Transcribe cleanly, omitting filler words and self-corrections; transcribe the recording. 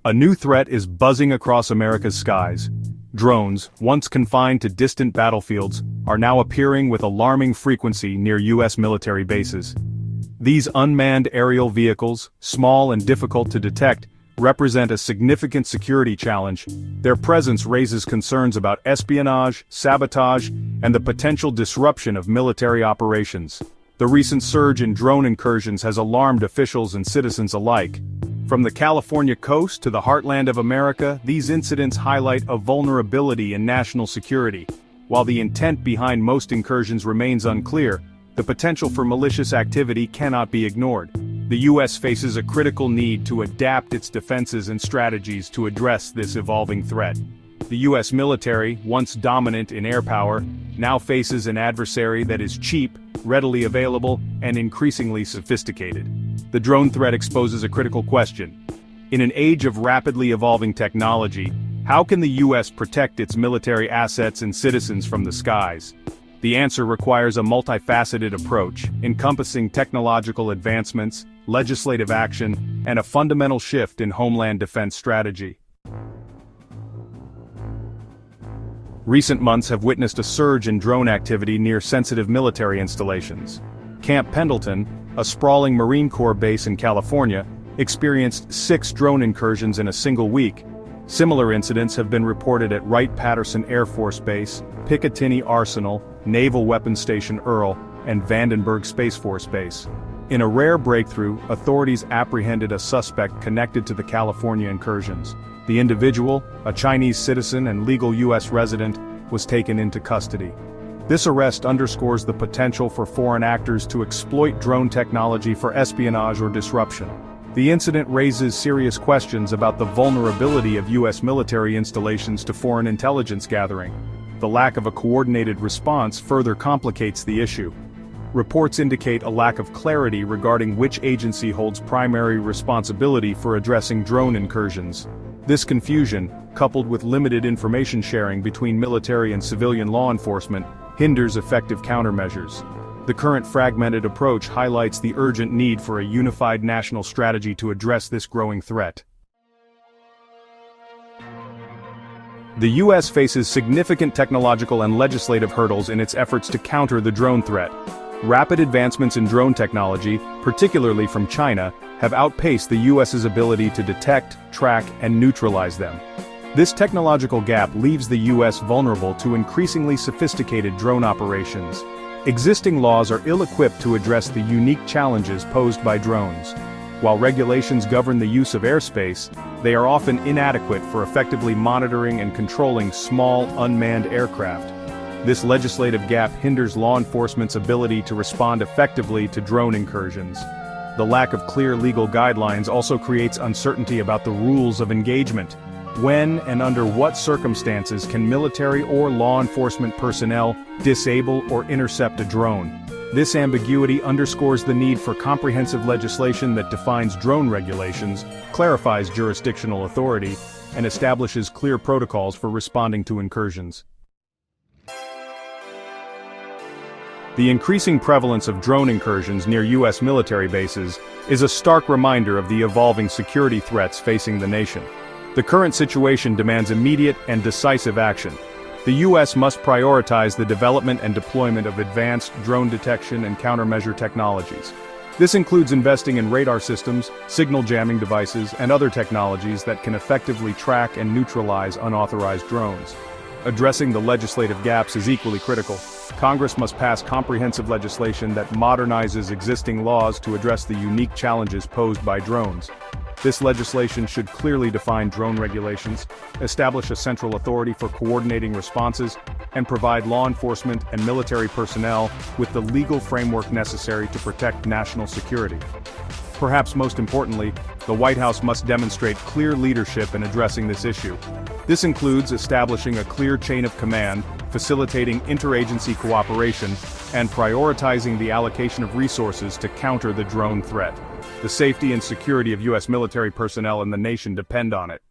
A new threat is buzzing across America's skies. Drones, once confined to distant battlefields, are now appearing with alarming frequency near U.S. military bases. These unmanned aerial vehicles, small and difficult to detect, represent a significant security challenge. Their presence raises concerns about espionage, sabotage, and the potential disruption of military operations. The recent surge in drone incursions has alarmed officials and citizens alike. From the California coast to the heartland of America, these incidents highlight a vulnerability in national security. While the intent behind most incursions remains unclear, the potential for malicious activity cannot be ignored. The U.S. faces a critical need to adapt its defenses and strategies to address this evolving threat. The U.S. military, once dominant in air power, now faces an adversary that is cheap, readily available, and increasingly sophisticated. The drone threat exposes a critical question. In an age of rapidly evolving technology, how can the U.S. protect its military assets and citizens from the skies? The answer requires a multifaceted approach, encompassing technological advancements, legislative action, and a fundamental shift in homeland defense strategy. Recent months have witnessed a surge in drone activity near sensitive military installations. Camp Pendleton, a sprawling Marine Corps base in California, experienced 6 drone incursions in a single week. Similar incidents have been reported at Wright-Patterson Air Force Base, Picatinny Arsenal, Naval Weapons Station Earl, and Vandenberg Space Force Base. In a rare breakthrough, authorities apprehended a suspect connected to the California incursions. The individual, a Chinese citizen and legal U.S. resident, was taken into custody. This arrest underscores the potential for foreign actors to exploit drone technology for espionage or disruption. The incident raises serious questions about the vulnerability of U.S. military installations to foreign intelligence gathering. The lack of a coordinated response further complicates the issue. Reports indicate a lack of clarity regarding which agency holds primary responsibility for addressing drone incursions. This confusion, coupled with limited information sharing between military and civilian law enforcement, hinders effective countermeasures. The current fragmented approach highlights the urgent need for a unified national strategy to address this growing threat. The U.S. faces significant technological and legislative hurdles in its efforts to counter the drone threat. Rapid advancements in drone technology, particularly from China, have outpaced the U.S.'s ability to detect, track, and neutralize them. This technological gap leaves the U.S. vulnerable to increasingly sophisticated drone operations. Existing laws are ill-equipped to address the unique challenges posed by drones. While regulations govern the use of airspace, they are often inadequate for effectively monitoring and controlling small, unmanned aircraft. This legislative gap hinders law enforcement's ability to respond effectively to drone incursions. The lack of clear legal guidelines also creates uncertainty about the rules of engagement. When and under what circumstances can military or law enforcement personnel disable or intercept a drone? This ambiguity underscores the need for comprehensive legislation that defines drone regulations, clarifies jurisdictional authority, and establishes clear protocols for responding to incursions. The increasing prevalence of drone incursions near U.S. military bases is a stark reminder of the evolving security threats facing the nation. The current situation demands immediate and decisive action. The U.S. must prioritize the development and deployment of advanced drone detection and countermeasure technologies. This includes investing in radar systems, signal jamming devices, and other technologies that can effectively track and neutralize unauthorized drones. Addressing the legislative gaps is equally critical. Congress must pass comprehensive legislation that modernizes existing laws to address the unique challenges posed by drones. This legislation should clearly define drone regulations, establish a central authority for coordinating responses, and provide law enforcement and military personnel with the legal framework necessary to protect national security. Perhaps most importantly, the White House must demonstrate clear leadership in addressing this issue. This includes establishing a clear chain of command, facilitating interagency cooperation, and prioritizing the allocation of resources to counter the drone threat. The safety and security of U.S. military personnel and the nation depend on it.